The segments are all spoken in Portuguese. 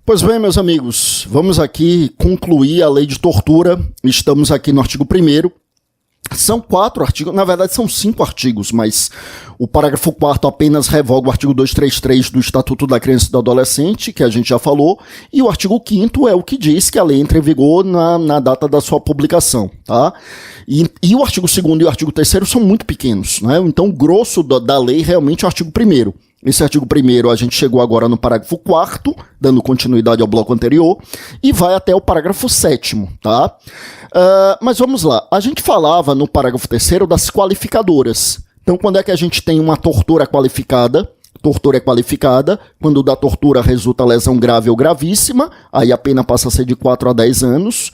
Pois bem, meus amigos, vamos aqui concluir a lei de tortura. Estamos aqui no artigo 1º. São 4 artigos, na verdade são 5 artigos, mas o parágrafo 4º apenas revoga o artigo 233 do Estatuto da Criança e do Adolescente, que a gente já falou, e o artigo 5º é o que diz que a lei entra em vigor na data da sua publicação, tá? E o artigo 2º e o artigo 3º são muito pequenos, né? Então o grosso da lei realmente é o artigo 1º. Esse artigo 1º a gente chegou agora no parágrafo 4º, dando continuidade ao bloco anterior, e vai até o parágrafo 7º, tá? Mas vamos lá, a gente falava no parágrafo 3º das qualificadoras. Então, quando é que a gente tem uma tortura qualificada? Tortura é qualificada quando da tortura resulta lesão grave ou gravíssima, aí a pena passa a ser de 4 a 10 anos,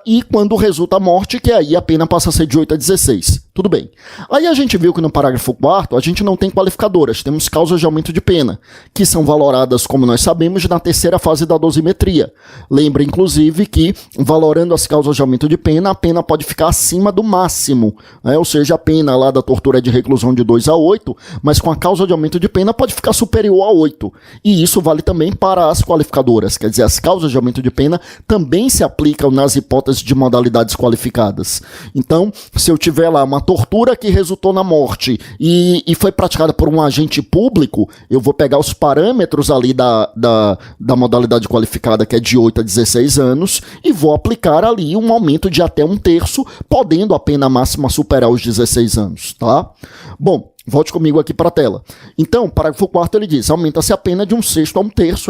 e quando resulta morte, que aí a pena passa a ser de 8 a 16. Tudo bem. Aí a gente viu que no parágrafo 4º a gente não tem qualificadoras, temos causas de aumento de pena, que são valoradas, como nós sabemos, na terceira fase da dosimetria. Lembra, inclusive, que valorando as causas de aumento de pena, a pena pode ficar acima do máximo, né? Ou seja, a pena lá da tortura é de reclusão de 2 a 8, mas com a causa de aumento de pena pode ficar superior a 8. E isso vale também para as qualificadoras, quer dizer, as causas de aumento de pena também se aplicam nas hipóteses de modalidades qualificadas. Então, se eu tiver lá uma tortura que resultou na morte e foi praticada por um agente público, eu vou pegar os parâmetros ali da modalidade qualificada, que é de 8 a 16 anos, e vou aplicar ali um aumento de até 1/3, podendo a pena máxima superar os 16 anos, tá? Bom, volte comigo aqui para a tela. Então, parágrafo 4º ele diz, aumenta-se a pena de 1/6 a 1/3.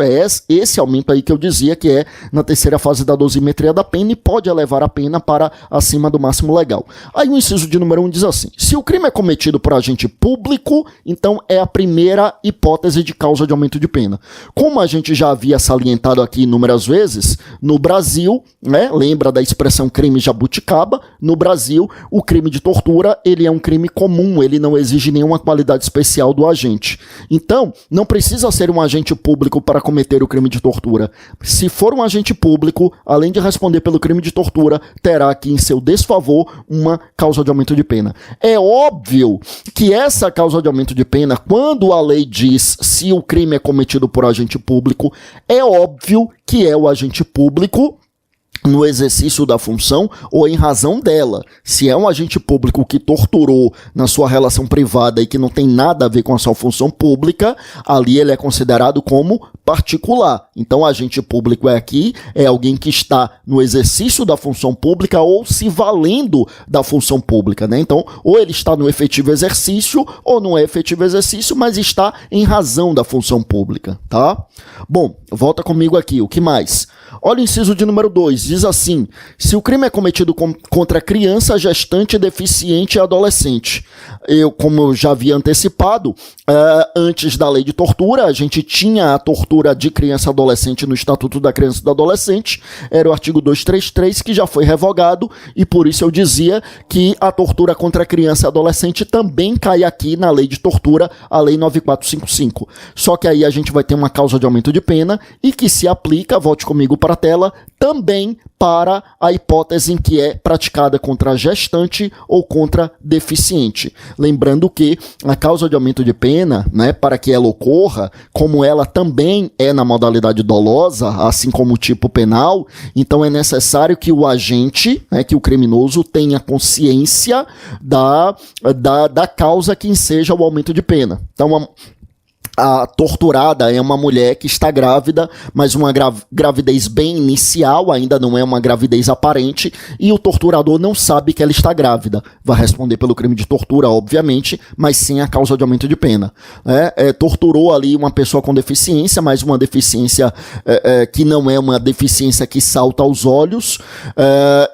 É esse aumento aí que eu dizia que é na terceira fase da dosimetria da pena e pode elevar a pena para acima do máximo legal. Aí o inciso de número 1 diz assim, se o crime é cometido por agente público, então é a primeira hipótese de causa de aumento de pena. Como a gente já havia salientado aqui inúmeras vezes, no Brasil, né, lembra da expressão crime jabuticaba? No Brasil, o crime de tortura, ele é um crime comum, ele não exige nenhuma qualidade especial do agente. Então, não precisa ser um agente público para cometer o crime de tortura. Se for um agente público, além de responder pelo crime de tortura, terá aqui em seu desfavor uma causa de aumento de pena. É óbvio que essa causa de aumento de pena, quando a lei diz se o crime é cometido por agente público, é óbvio que é o agente público no exercício da função ou em razão dela. Se é um agente público que torturou na sua relação privada e que não tem nada a ver com a sua função pública, ali ele é considerado como particular. Então, agente público é alguém que está no exercício da função pública ou se valendo da função pública, né? Então, ou ele está no efetivo exercício ou não é efetivo exercício, mas está em razão da função pública, tá? Bom, volta comigo aqui. O que mais? Olha o inciso de número 2, diz assim, se o crime é cometido contra criança, gestante, deficiente e adolescente. Como eu já havia antecipado, antes da lei de tortura, a gente tinha a tortura de criança e adolescente no Estatuto da Criança e do Adolescente, era o artigo 233, que já foi revogado, e por isso eu dizia que a tortura contra criança e adolescente também cai aqui na lei de tortura, a lei 9455. Só que aí a gente vai ter uma causa de aumento de pena, e que se aplica, volte comigo para a tela, também para a hipótese em que é praticada contra gestante ou contra deficiente. Lembrando que a causa de aumento de pena, né, para que ela ocorra, como ela também é na modalidade dolosa, assim como o tipo penal, então é necessário que o agente, né, que o criminoso tenha consciência da causa que enseja o aumento de pena. Então, a torturada é uma mulher que está grávida, mas uma gravidez bem inicial, ainda não é uma gravidez aparente, e o torturador não sabe que ela está grávida. Vai responder pelo crime de tortura, obviamente, mas sem a causa de aumento de pena. Torturou ali uma pessoa com deficiência, mas uma deficiência que não é uma deficiência que salta aos olhos,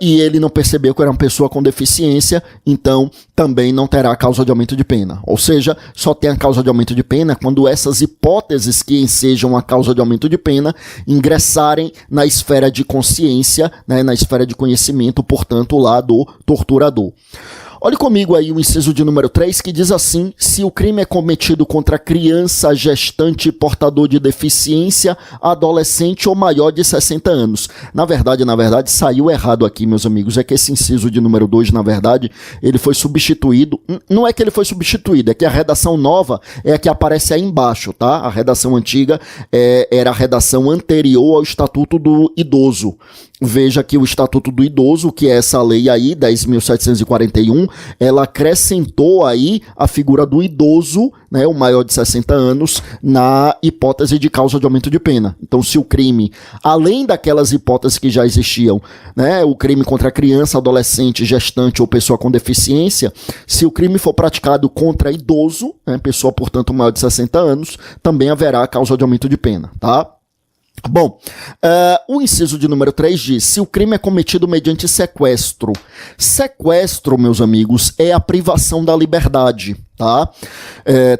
e ele não percebeu que era uma pessoa com deficiência, então também não terá causa de aumento de pena. Ou seja, só tem a causa de aumento de pena quando essas hipóteses que ensejam a causa de aumento de pena ingressarem na esfera de consciência, né, na esfera de conhecimento, portanto, lá do torturador. Olhe comigo aí o inciso de número 3, que diz assim: se o crime é cometido contra criança, gestante, portador de deficiência, adolescente ou maior de 60 anos. Na verdade, saiu errado aqui, meus amigos. É que esse inciso de número 2, na verdade, ele foi substituído. Não é que ele foi substituído, é que a redação nova é a que aparece aí embaixo, tá? A redação antiga era a redação anterior ao Estatuto do Idoso. Veja que o Estatuto do Idoso, que é essa lei aí, 10.741, ela acrescentou aí a figura do idoso, né, o maior de 60 anos, na hipótese de causa de aumento de pena. Então, se o crime, além daquelas hipóteses que já existiam, né, o crime contra criança, adolescente, gestante ou pessoa com deficiência, se o crime for praticado contra idoso, né, pessoa, portanto, maior de 60 anos, também haverá causa de aumento de pena, tá? Bom, o inciso de número 3 diz: se o crime é cometido mediante sequestro. Sequestro, meus amigos, é a privação da liberdade, tá?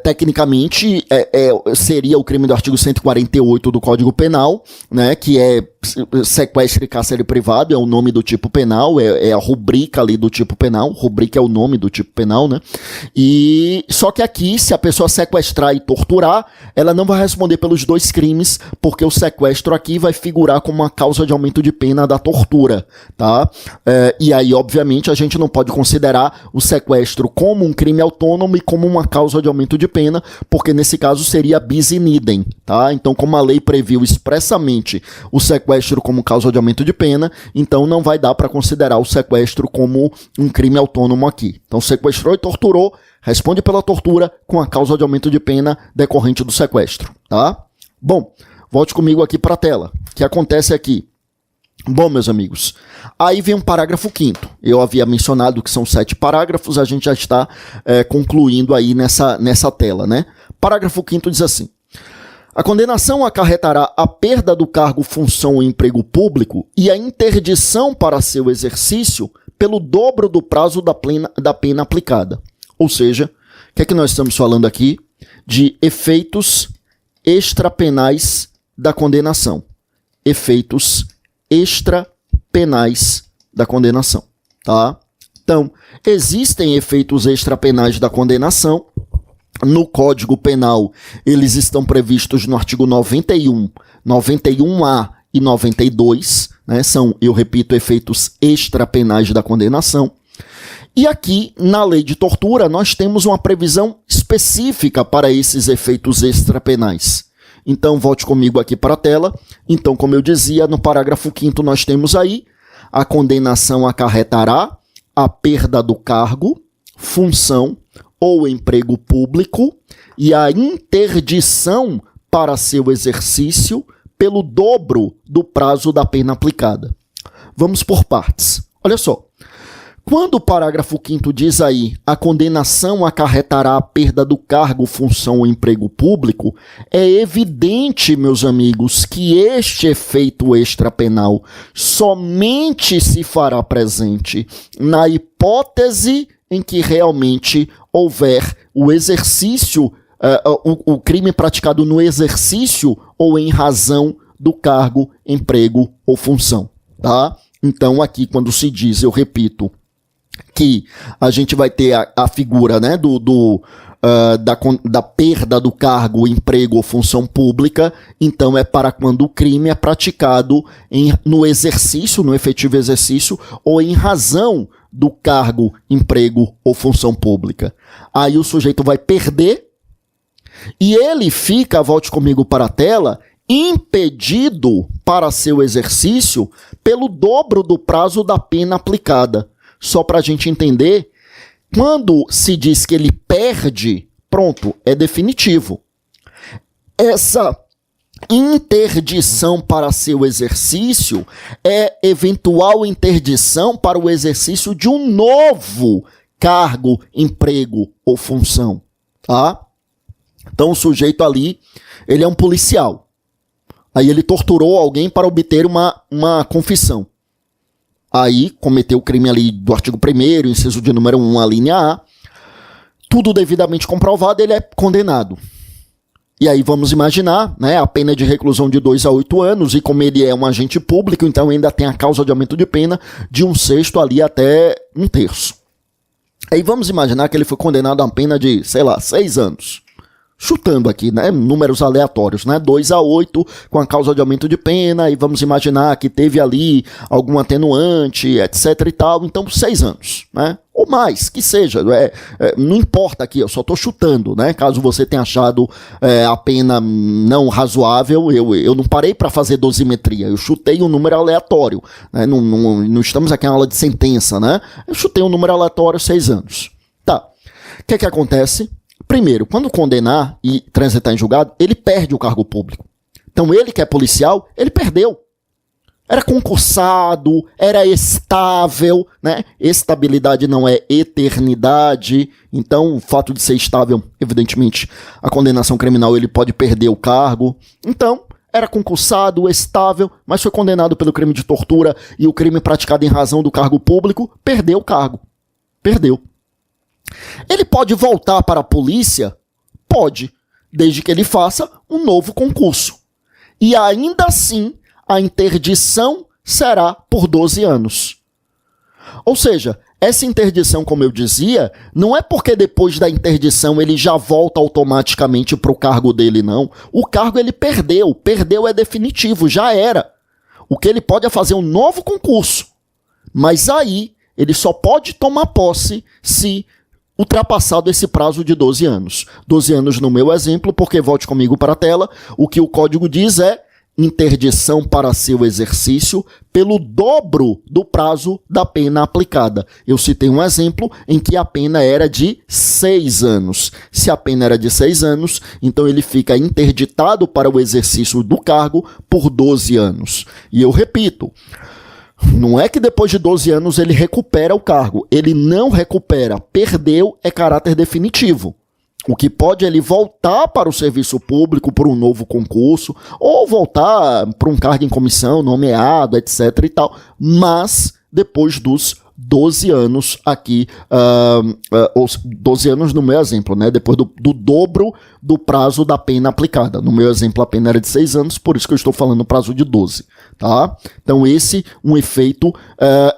Tecnicamente, seria o crime do artigo 148 do Código Penal, né, que é sequestro e cárcere privado, é o nome do tipo penal, é a rubrica ali do tipo penal, rubrica é o nome do tipo penal, né? E só que aqui, se a pessoa sequestrar e torturar, ela não vai responder pelos dois crimes, porque o sequestro aqui vai figurar como uma causa de aumento de pena da tortura, tá? E aí, obviamente, a gente não pode considerar o sequestro como um crime autônomo e como uma causa de aumento de pena, porque nesse caso seria bis in idem, tá? Então, como a lei previu expressamente o sequestro como causa de aumento de pena, então não vai dar para considerar o sequestro como um crime autônomo aqui. Então, sequestrou e torturou, responde pela tortura com a causa de aumento de pena decorrente do sequestro, tá? Bom, volte comigo aqui para a tela. O que acontece aqui? Bom, meus amigos, aí vem um parágrafo 5º. Eu havia mencionado que são 7 parágrafos, a gente já está concluindo aí nessa tela, né? Parágrafo 5º diz assim: a condenação acarretará a perda do cargo, função ou emprego público e a interdição para seu exercício pelo dobro do prazo da pena aplicada. Ou seja, o que é que nós estamos falando aqui? De efeitos extrapenais da condenação. Efeitos extrapenais da condenação, tá? Então, existem efeitos extrapenais da condenação. No Código Penal, eles estão previstos no artigo 91, 91A e 92, né? São, eu repito, efeitos extrapenais da condenação. E aqui, na lei de tortura, nós temos uma previsão específica para esses efeitos extrapenais. Então, volte comigo aqui para a tela. Então, como eu dizia, no parágrafo 5º nós temos aí: a condenação acarretará a perda do cargo, função ou emprego público e a interdição para seu exercício pelo dobro do prazo da pena aplicada. Vamos por partes. Olha só. Quando o parágrafo 5º diz aí: a condenação acarretará a perda do cargo, função ou emprego público, é evidente, meus amigos, que este efeito extrapenal somente se fará presente na hipótese em que realmente houver o exercício, o crime praticado no exercício ou em razão do cargo, emprego ou função, tá? Então aqui quando se diz, eu repito, que a gente vai ter a figura, né, da perda do cargo, emprego ou função pública, então é para quando o crime é praticado no exercício, no efetivo exercício, ou em razão do cargo, emprego ou função pública. Aí o sujeito vai perder e ele fica, volte comigo para a tela, impedido para seu exercício pelo dobro do prazo da pena aplicada. Só para a gente entender, quando se diz que ele perde, pronto, é definitivo. Essa interdição para seu exercício é eventual interdição para o exercício de um novo cargo, emprego ou função, tá? Então o sujeito ali, ele é um policial. Aí ele torturou alguém para obter uma confissão. Aí cometeu o crime ali do artigo 1º, inciso de número 1, a linha A. Tudo devidamente comprovado, ele é condenado. E aí vamos imaginar, né, a pena de reclusão de 2 a 8 anos, e como ele é um agente público, então ainda tem a causa de aumento de pena de 1/6 ali até 1/3. Aí vamos imaginar que ele foi condenado a uma pena de, sei lá, 6 anos. Chutando aqui, né, números aleatórios, né, 2 a 8 com a causa de aumento de pena, e vamos imaginar que teve ali algum atenuante, etc e tal, então 6 anos, né, ou mais, que seja, não importa aqui, eu só tô chutando, né, caso você tenha achado a pena não razoável, eu não parei para fazer dosimetria, eu chutei um número aleatório, né, não estamos aqui em aula de sentença, né, eu chutei um número aleatório, 6 anos. Tá, o que acontece? Primeiro, quando condenar e transitar em julgado, ele perde o cargo público. Então ele que é policial, ele perdeu. Era concursado, era estável, né? Estabilidade não é eternidade. Então o fato de ser estável, evidentemente, a condenação criminal ele pode perder o cargo. Então, era concursado, estável, mas foi condenado pelo crime de tortura e o crime praticado em razão do cargo público, perdeu o cargo. Perdeu. Ele pode voltar para a polícia? Pode, desde que ele faça um novo concurso. E ainda assim, a interdição será por 12 anos. Ou seja, essa interdição, como eu dizia, não é porque depois da interdição ele já volta automaticamente para o cargo dele, não. O cargo ele perdeu é definitivo, já era. O que ele pode é fazer um novo concurso. Mas aí, ele só pode tomar posse se ultrapassado esse prazo de 12 anos. 12 anos no meu exemplo, porque volte comigo para a tela, o que o código diz é interdição para seu exercício pelo dobro do prazo da pena aplicada. Eu citei um exemplo em que a pena era de 6 anos. Se a pena era de 6 anos, então ele fica interditado para o exercício do cargo por 12 anos. E eu repito, não é que depois de 12 anos ele recupera o cargo. Ele não recupera. Perdeu é caráter definitivo. O que pode é ele voltar para o serviço público por um novo concurso, ou voltar para um cargo em comissão, nomeado, etc e tal. Mas depois dos 12 anos aqui, 12 anos no meu exemplo, né? Depois do dobro do prazo da pena aplicada. No meu exemplo, a pena era de 6 anos, por isso que eu estou falando prazo de 12, tá? Então esse um efeito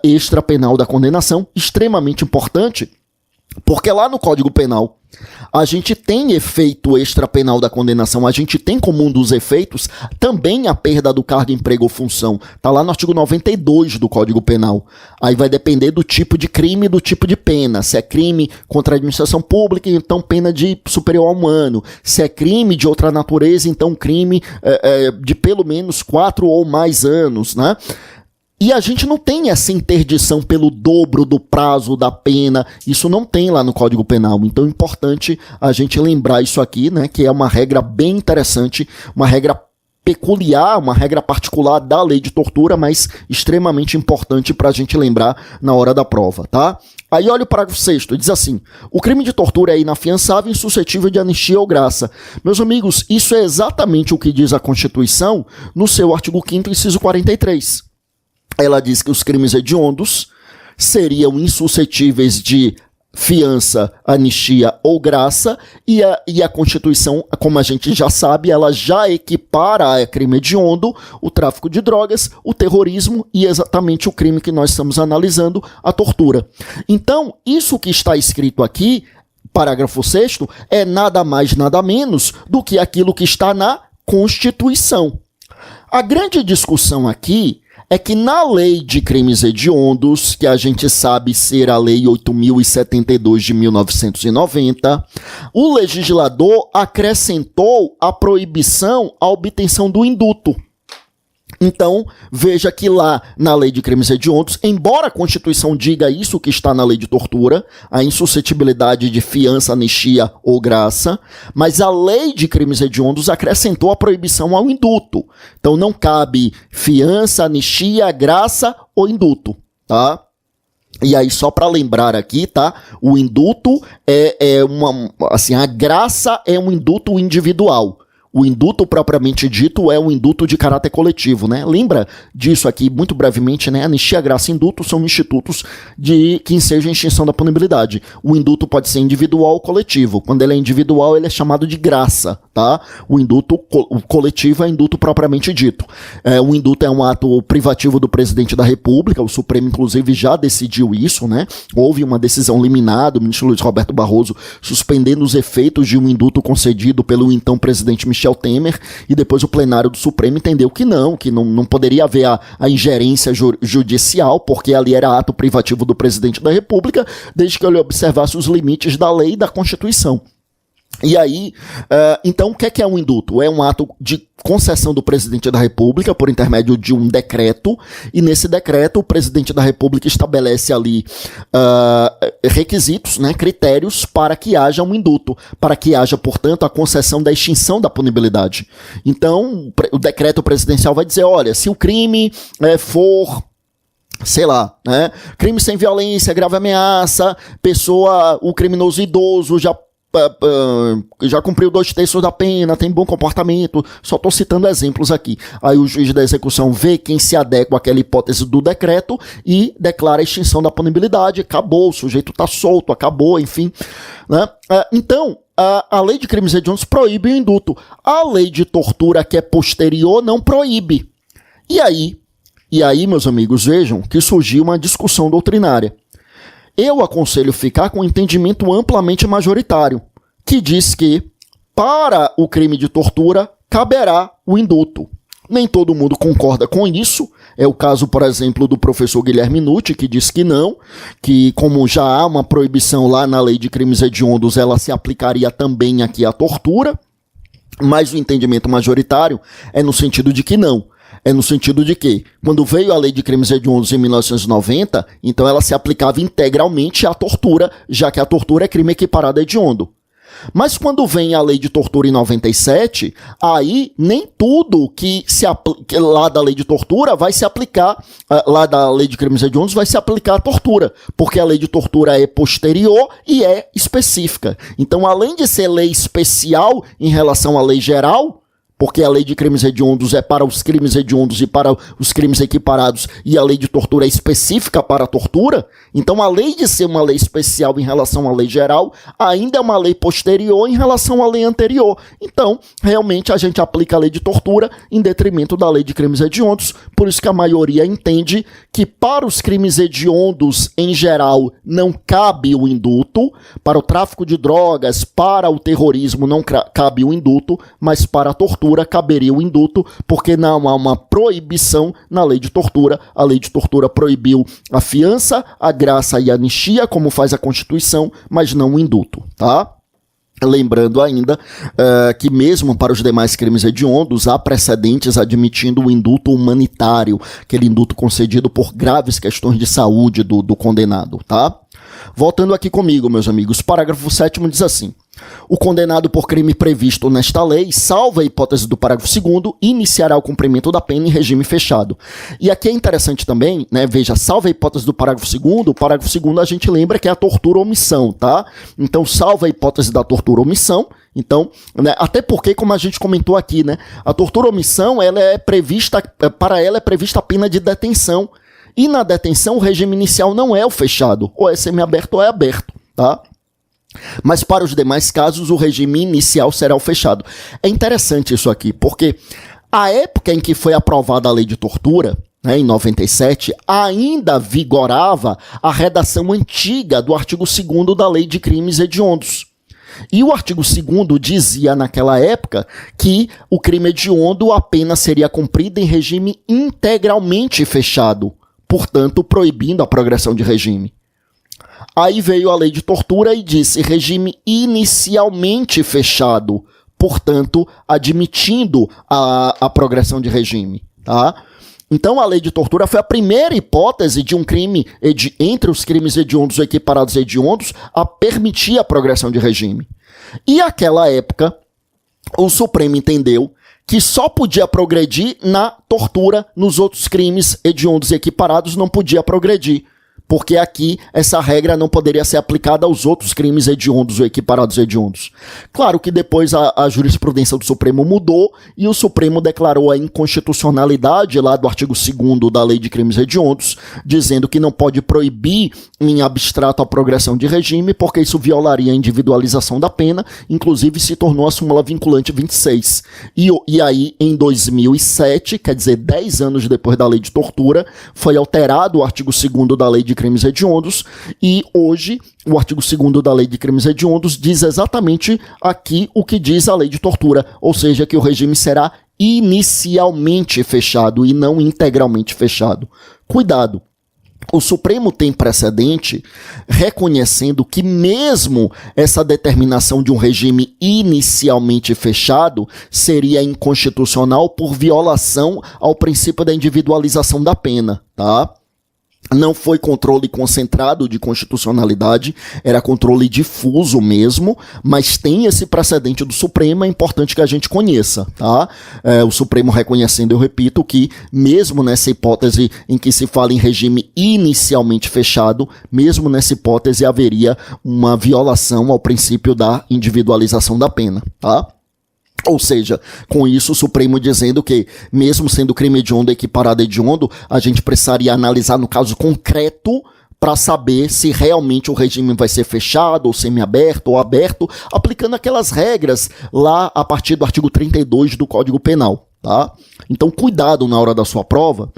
extrapenal da condenação, extremamente importante, porque lá no Código Penal a gente tem efeito extrapenal da condenação, a gente tem como um dos efeitos também a perda do cargo, emprego ou função. Tá lá no artigo 92 do Código Penal. Aí vai depender do tipo de crime e do tipo de pena. Se é crime contra a administração pública, então pena de superior a 1 ano. Se é crime de outra natureza, então crime de pelo menos 4 ou mais anos, né? E a gente não tem essa interdição pelo dobro do prazo da pena, isso não tem lá no Código Penal, então é importante a gente lembrar isso aqui, né, que é uma regra bem interessante, uma regra peculiar, uma regra particular da lei de tortura, mas extremamente importante para a gente lembrar na hora da prova, tá? Aí olha o parágrafo 6º, diz assim: o crime de tortura é inafiançável e suscetível de anistia ou graça. Meus amigos, isso é exatamente o que diz a Constituição no seu artigo 5º, inciso 43. Ela diz que os crimes hediondos seriam insuscetíveis de fiança, anistia ou graça, e a Constituição, como a gente já sabe, ela já equipara a crime hediondo o tráfico de drogas, o terrorismo e exatamente o crime que nós estamos analisando, a tortura. Então, isso que está escrito aqui, parágrafo 6º, é nada mais, nada menos do que aquilo que está na Constituição. A grande discussão aqui é que na lei de crimes hediondos, que a gente sabe ser a lei 8.072 de 1990, o legislador acrescentou a proibição à obtenção do induto. Então, veja que lá na lei de crimes hediondos, embora a Constituição diga isso que está na lei de tortura, a insuscetibilidade de fiança, anistia ou graça, mas a lei de crimes hediondos acrescentou a proibição ao induto. Então não cabe fiança, anistia, graça ou induto, tá? E aí, só para lembrar aqui, tá? O induto a graça é um induto individual. O induto propriamente dito é um induto de caráter coletivo, né? Lembra disso aqui muito brevemente, né? Anistia, graça e induto são institutos que ensejam a extinção da punibilidade. O induto pode ser individual ou coletivo. Quando ele é individual, ele é chamado de graça, tá? O indulto o coletivo é indulto propriamente dito. O indulto é um ato privativo do presidente da República, o Supremo inclusive já decidiu isso, né? Houve uma decisão liminar do ministro Luiz Roberto Barroso suspendendo os efeitos de um indulto concedido pelo então presidente Michel Temer, e depois o plenário do Supremo entendeu que não poderia haver a ingerência judicial, porque ali era ato privativo do presidente da República, desde que ele observasse os limites da lei e da Constituição. E aí, então o que é um indulto? É um ato de concessão do presidente da República por intermédio de um decreto, e nesse decreto o presidente da República estabelece ali requisitos, né, critérios para que haja um indulto, para que haja, portanto, a concessão da extinção da punibilidade. Então, o decreto presidencial vai dizer, olha, se o crime for... sei lá, né? Crime sem violência, grave ameaça, o criminoso idoso já cumpriu 2/3 da pena, tem bom comportamento, só estou citando exemplos aqui. Aí o juiz da execução vê quem se adequa àquela hipótese do decreto e declara a extinção da punibilidade, acabou, o sujeito está solto, acabou, enfim. Né? Então, a lei de crimes hediondos proíbe o indulto. A lei de tortura, que é posterior, não proíbe. E aí, meus amigos, vejam que surgiu uma discussão doutrinária. Eu aconselho ficar com um entendimento amplamente majoritário, que diz que, para o crime de tortura, caberá o indulto. Nem todo mundo concorda com isso. É o caso, por exemplo, do professor Guilherme Nutti, que diz que não, que como já há uma proibição lá na lei de crimes hediondos, ela se aplicaria também aqui à tortura, mas o entendimento majoritário é no sentido de que não. É no sentido de que, quando veio a lei de crimes hediondos em 1990, então ela se aplicava integralmente à tortura, já que a tortura é crime equiparado a hediondo. Mas quando vem a lei de tortura em 97, aí nem tudo que se aplica lá da lei de tortura vai se aplicar, lá da lei de crimes hediondos vai se aplicar à tortura, porque a lei de tortura é posterior e é específica. Então, além de ser lei especial em relação à lei geral, porque a lei de crimes hediondos é para os crimes hediondos e para os crimes equiparados, e a lei de tortura é específica para a tortura, então a lei de ser uma lei especial em relação à lei geral, ainda é uma lei posterior em relação à lei anterior. Então, realmente, a gente aplica a lei de tortura em detrimento da lei de crimes hediondos, por isso que a maioria entende que para os crimes hediondos, em geral, não cabe o indulto, para o tráfico de drogas, para o terrorismo não cabe o indulto, mas para a tortura caberia o indulto, porque não há uma proibição na lei de tortura. A lei de tortura proibiu a fiança, a graça e a anistia, como faz a Constituição, mas não o indulto, tá? Lembrando ainda que mesmo para os demais crimes hediondos há precedentes admitindo o indulto humanitário, aquele indulto concedido por graves questões de saúde do condenado, tá? Voltando aqui comigo, meus amigos, parágrafo 7º diz assim: o condenado por crime previsto nesta lei, salvo a hipótese do parágrafo 2º, iniciará o cumprimento da pena em regime fechado. E aqui é interessante também, né, veja, salvo a hipótese do parágrafo 2º, o parágrafo 2º a gente lembra que é a tortura ou omissão, tá? Então, salvo a hipótese da tortura ou omissão, então, né, até porque, como a gente comentou aqui, né, a tortura ou omissão, para ela é prevista a pena de detenção. E na detenção, o regime inicial não é o fechado, ou é semiaberto ou é aberto, tá? Mas para os demais casos, o regime inicial será o fechado. É interessante isso aqui, porque a época em que foi aprovada a lei de tortura, né, em 97, ainda vigorava a redação antiga do artigo 2º da lei de crimes hediondos. E o artigo 2º dizia naquela época que o crime hediondo apenas seria cumprido em regime integralmente fechado, portanto, proibindo a progressão de regime. Aí veio a lei de tortura e disse regime inicialmente fechado, portanto, admitindo a progressão de regime. Tá? Então, a lei de tortura foi a primeira hipótese de um crime, entre os crimes hediondos ou equiparados hediondos, a permitir a progressão de regime. E naquela época, o Supremo entendeu que só podia progredir na tortura, nos outros crimes hediondos e equiparados não podia progredir. porque aqui essa regra não poderia ser aplicada aos outros crimes hediondos ou equiparados hediondos. Claro que depois a jurisprudência do Supremo mudou e o Supremo declarou a inconstitucionalidade lá do artigo 2º da Lei de Crimes Hediondos, dizendo que não pode proibir em abstrato a progressão de regime, porque isso violaria a individualização da pena, inclusive se tornou a súmula vinculante 26. E aí, em 2007, quer dizer, 10 anos depois da Lei de Tortura, foi alterado o artigo 2º da Lei de Crimes Hediondos, e hoje o artigo 2º da Lei de Crimes Hediondos diz exatamente aqui o que diz a Lei de Tortura, ou seja, que o regime será inicialmente fechado e não integralmente fechado. Cuidado! O Supremo tem precedente reconhecendo que mesmo essa determinação de um regime inicialmente fechado seria inconstitucional por violação ao princípio da individualização da pena, tá? Não foi controle concentrado de constitucionalidade, era controle difuso mesmo, mas tem esse precedente do Supremo, é importante que a gente conheça, tá? O Supremo reconhecendo, eu repito, que mesmo nessa hipótese em que se fala em regime inicialmente fechado, mesmo nessa hipótese haveria uma violação ao princípio da individualização da pena, tá? Ou seja, com isso o Supremo dizendo que, mesmo sendo crime hediondo equiparado a hediondo, a gente precisaria analisar no caso concreto para saber se realmente o regime vai ser fechado, ou semiaberto, ou aberto, aplicando aquelas regras lá a partir do artigo 32 do Código Penal, tá? Então, cuidado na hora da sua prova,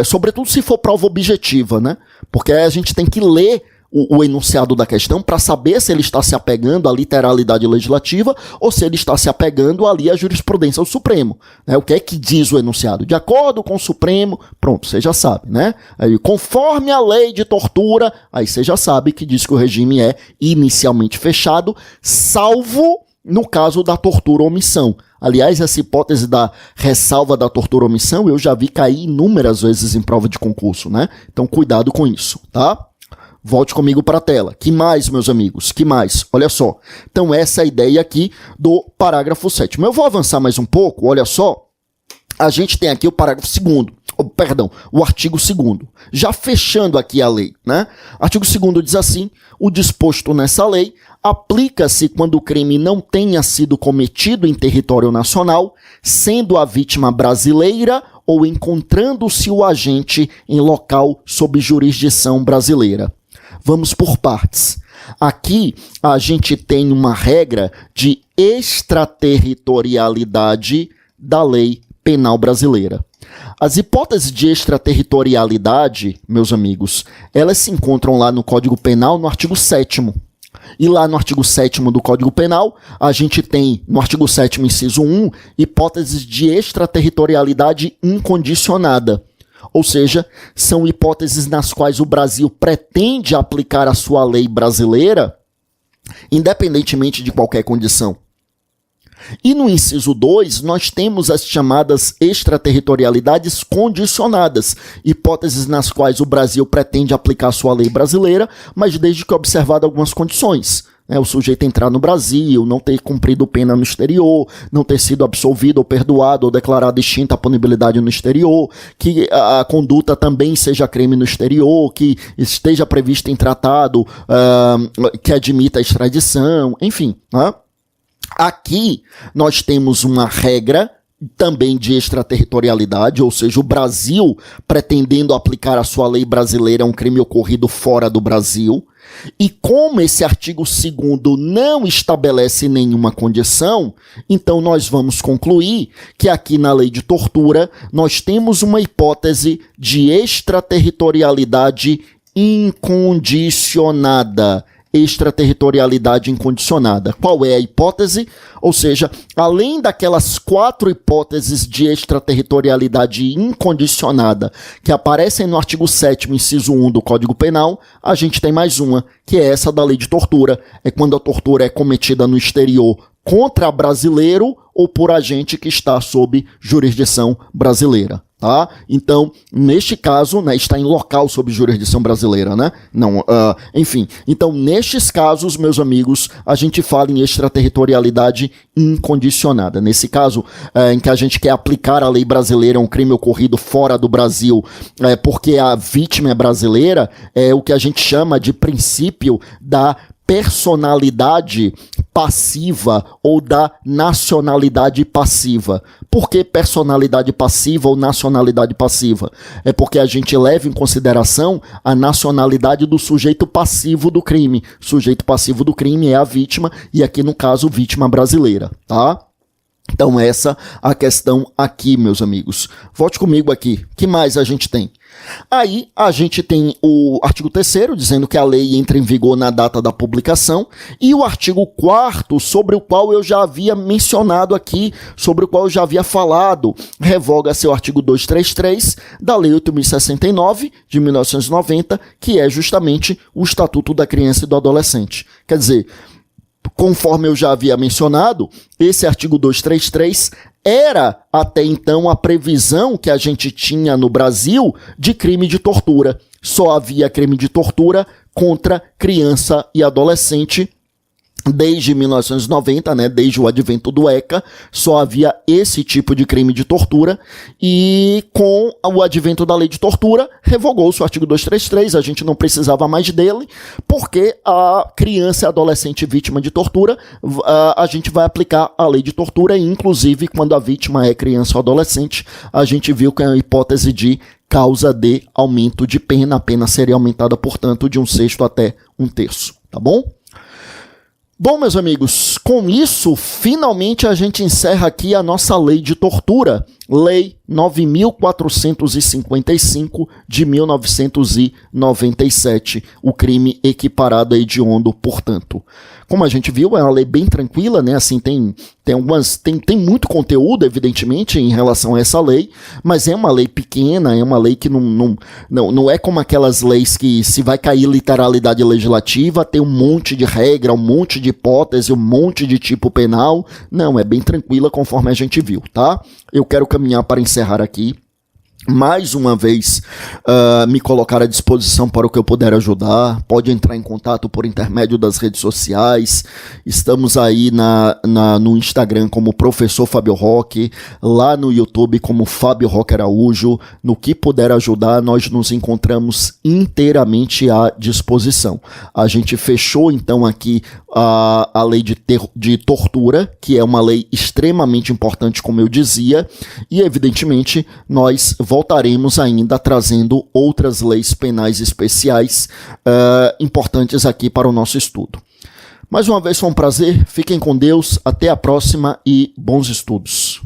sobretudo se for prova objetiva, né? Porque a gente tem que ler o enunciado da questão para saber se ele está se apegando à literalidade legislativa ou se ele está se apegando ali à jurisprudência do Supremo, né? O que é que diz o enunciado? De acordo com o Supremo, pronto, você já sabe, né? Aí, conforme a lei de tortura, aí você já sabe que diz que o regime é inicialmente fechado, salvo no caso da tortura ou omissão. Aliás, essa hipótese da ressalva da tortura ou omissão eu já vi cair inúmeras vezes em prova de concurso, né? Então cuidado com isso, tá? Volte comigo para a tela. Que mais, meus amigos? Que mais? Olha só. Então, essa é a ideia aqui do parágrafo 7º. Eu vou avançar mais um pouco, olha só. A gente tem aqui o parágrafo 2º. O artigo 2º. Já fechando aqui a lei, né? Artigo 2º diz assim: o disposto nessa lei aplica-se quando o crime não tenha sido cometido em território nacional, sendo a vítima brasileira ou encontrando-se o agente em local sob jurisdição brasileira. Vamos por partes. Aqui a gente tem uma regra de extraterritorialidade da lei penal brasileira. As hipóteses de extraterritorialidade, meus amigos, elas se encontram lá no Código Penal, no artigo 7º. E lá no artigo 7º do Código Penal, a gente tem, no artigo 7º, inciso 1, hipóteses de extraterritorialidade incondicionada. Ou seja, são hipóteses nas quais o Brasil pretende aplicar a sua lei brasileira, independentemente de qualquer condição. E no inciso 2, nós temos as chamadas extraterritorialidades condicionadas, hipóteses nas quais o Brasil pretende aplicar a sua lei brasileira, mas desde que observado algumas condições. O sujeito entrar no Brasil, não ter cumprido pena no exterior, não ter sido absolvido ou perdoado ou declarado extinta a punibilidade no exterior, que a conduta também seja crime no exterior, que esteja prevista em tratado que admita a extradição, enfim. Aqui nós temos uma regra também de extraterritorialidade, ou seja, o Brasil pretendendo aplicar a sua lei brasileira a um crime ocorrido fora do Brasil. E como esse artigo 2º não estabelece nenhuma condição, então nós vamos concluir que aqui na lei de tortura nós temos uma hipótese de extraterritorialidade incondicionada. Extraterritorialidade incondicionada. Qual é a hipótese? Ou seja, além daquelas 4 hipóteses de extraterritorialidade incondicionada que aparecem no artigo 7º, inciso 1 do Código Penal, a gente tem mais uma, que é essa da lei de tortura. É quando a tortura é cometida no exterior contra brasileiro ou por agente que está sob jurisdição brasileira. Tá? Então, neste caso, né, está em local sob jurisdição brasileira, né? Não, enfim. Então, nestes casos, meus amigos, a gente fala em extraterritorialidade incondicionada. Nesse caso, em que a gente quer aplicar a lei brasileira a um crime ocorrido fora do Brasil, porque a vítima é brasileira, é o que a gente chama de princípio da personalidade passiva ou da nacionalidade passiva. Por que personalidade passiva ou nacionalidade passiva? É porque a gente leva em consideração a nacionalidade do sujeito passivo do crime. O sujeito passivo do crime é a vítima, e aqui no caso, vítima brasileira, tá? Então essa a questão aqui, meus amigos. Volte comigo aqui. O que mais a gente tem? Aí a gente tem o artigo 3º dizendo que a lei entra em vigor na data da publicação, e o artigo 4º, sobre o qual eu já havia mencionado aqui, sobre o qual eu já havia falado, revoga-se o artigo 233 da Lei 8.069 de 1990, que é justamente o Estatuto da Criança e do Adolescente. Quer dizer, conforme eu já havia mencionado, esse artigo 233 era até então a previsão que a gente tinha no Brasil de crime de tortura. Só havia crime de tortura contra criança e adolescente. Desde 1990, né, desde o advento do ECA, só havia esse tipo de crime de tortura, e com o advento da lei de tortura, revogou-se o artigo 233, a gente não precisava mais dele, porque a criança e adolescente vítima de tortura, a gente vai aplicar a lei de tortura, e inclusive quando a vítima é criança ou adolescente, a gente viu que é a hipótese de causa de aumento de pena, a pena seria aumentada, portanto, de 1/6 até 1/3, tá bom? Bom, meus amigos, com isso, finalmente a gente encerra aqui a nossa lei de tortura, Lei 9.455 de 1997, o crime equiparado a hediondo, portanto. Como a gente viu, é uma lei bem tranquila, né? Assim, tem muito conteúdo, evidentemente, em relação a essa lei, mas é uma lei pequena, é uma lei que não é como aquelas leis que se vai cair literalidade legislativa, tem um monte de regra, um monte de hipótese, um monte de tipo penal. Não, é bem tranquila conforme a gente viu, tá? Eu quero caminhar para encerrar aqui. Mais uma vez, me colocar à disposição para o que eu puder ajudar. Pode entrar em contato por intermédio das redes sociais. Estamos aí no Instagram como Professor Fábio Roque, lá no YouTube como Fábio Roque Araújo. No que puder ajudar, nós nos encontramos inteiramente à disposição. A gente fechou então aqui a lei de tortura, que é uma lei extremamente importante, como eu dizia, e evidentemente nós voltaremos ainda trazendo outras leis penais especiais importantes aqui para o nosso estudo. Mais uma vez foi um prazer, fiquem com Deus, até a próxima e bons estudos.